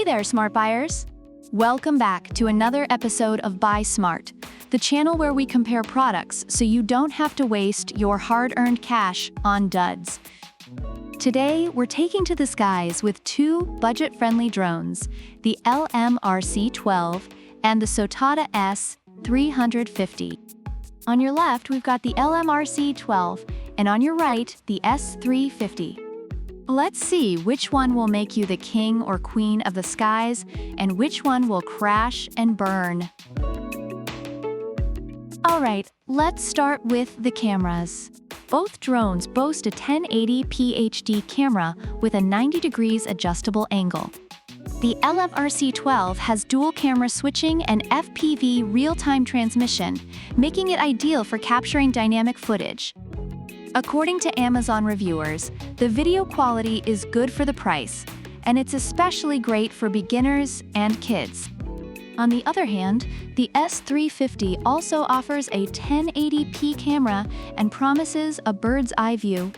there, smart buyers! Welcome back to another episode of Buy Smart, the channel where we compare products so you don't have to waste your hard-earned cash on duds. Today, we're taking to the skies with two budget-friendly drones, the LMRC-12 and the SOTAONE S350. On your left, we've got the LMRC-12, and on your right, the S350. Let's see which one will make you the king or queen of the skies, and which one will crash and burn. Alright, let's start with the cameras. Both drones boast a 1080p HD camera with a 90 degrees adjustable angle. The LMRC-12 has dual camera switching and FPV real-time transmission, making it ideal for capturing dynamic footage. According to Amazon reviewers, the video quality is good for the price, and it's especially great for beginners and kids. On the other hand, the S350 also offers a 1080p camera and promises a bird's eye view.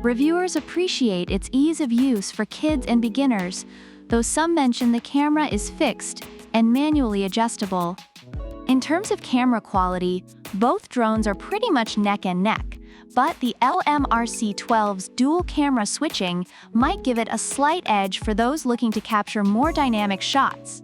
Reviewers appreciate its ease of use for kids and beginners, though some mention the camera is fixed and manually adjustable. In terms of camera quality, both drones are pretty much neck and neck, but the LMRC-12's dual camera switching might give it a slight edge for those looking to capture more dynamic shots.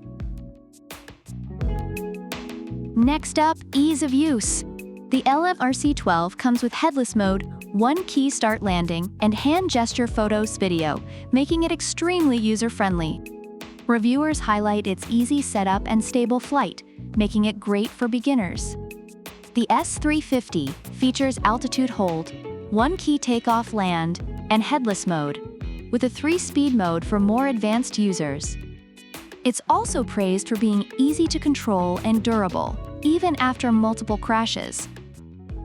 Next up, ease of use. The LMRC-12 comes with headless mode, one-key start landing, and hand gesture photos video, making it extremely user-friendly. Reviewers highlight its easy setup and stable flight, making it great for beginners. The S350 features altitude hold, one-key takeoff land, and headless mode, with a 3-speed mode for more advanced users. It's also praised for being easy to control and durable, even after multiple crashes.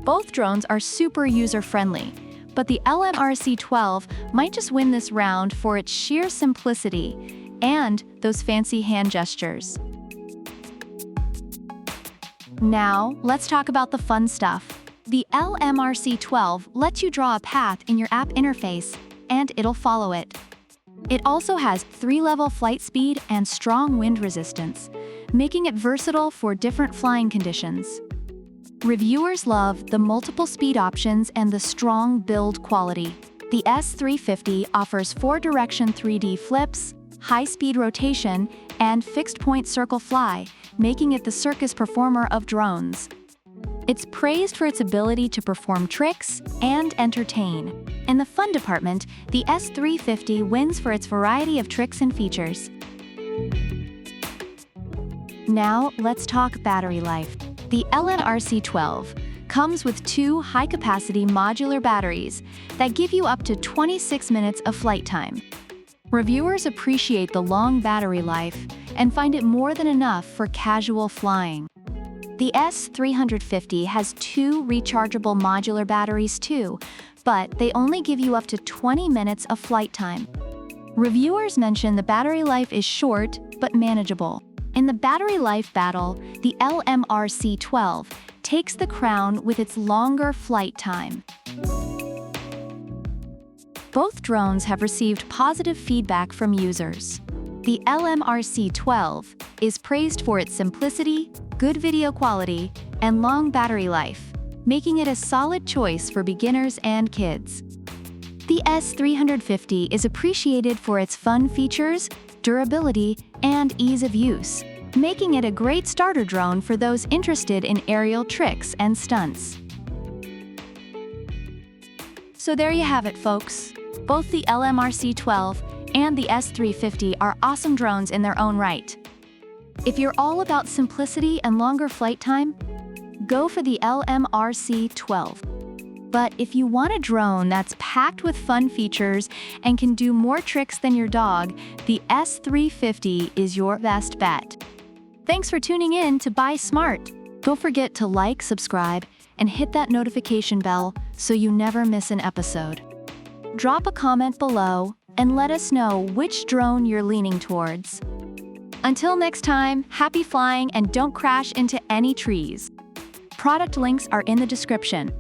Both drones are super user-friendly, but the LMRC-12 might just win this round for its sheer simplicity and those fancy hand gestures. Now, let's talk about the fun stuff. The LMRC-12 lets you draw a path in your app interface, and it'll follow it. It also has 3-level flight speed and strong wind resistance, making it versatile for different flying conditions. Reviewers love the multiple speed options and the strong build quality. The S350 offers 4-direction 3D flips, high-speed rotation, and fixed-point circle fly, making it the circus performer of drones. It's praised for its ability to perform tricks and entertain. In the fun department, the S350 wins for its variety of tricks and features. Now, let's talk battery life. The LMRC-12 comes with 2 high-capacity modular batteries that give you up to 26 minutes of flight time. Reviewers appreciate the long battery life and find it more than enough for casual flying. The S350 has 2 rechargeable modular batteries too, but they only give you up to 20 minutes of flight time. Reviewers mention the battery life is short but manageable. In the battery life battle, the LMRC-12 takes the crown with its longer flight time. Both drones have received positive feedback from users. The LMRC-12 is praised for its simplicity, good video quality, and long battery life, making it a solid choice for beginners and kids. The S350 is appreciated for its fun features, durability, and ease of use, making it a great starter drone for those interested in aerial tricks and stunts. So there you have it, folks. Both the LMRC-12 and the S350 are awesome drones in their own right. If you're all about simplicity and longer flight time, go for the LMRC-12. But if you want a drone that's packed with fun features and can do more tricks than your dog, the S350 is your best bet. Thanks for tuning in to Buy Smart. Don't forget to like, subscribe, and hit that notification bell so you never miss an episode. Drop a comment below and let us know which drone you're leaning towards. Until next time, happy flying and don't crash into any trees. Product links are in the description.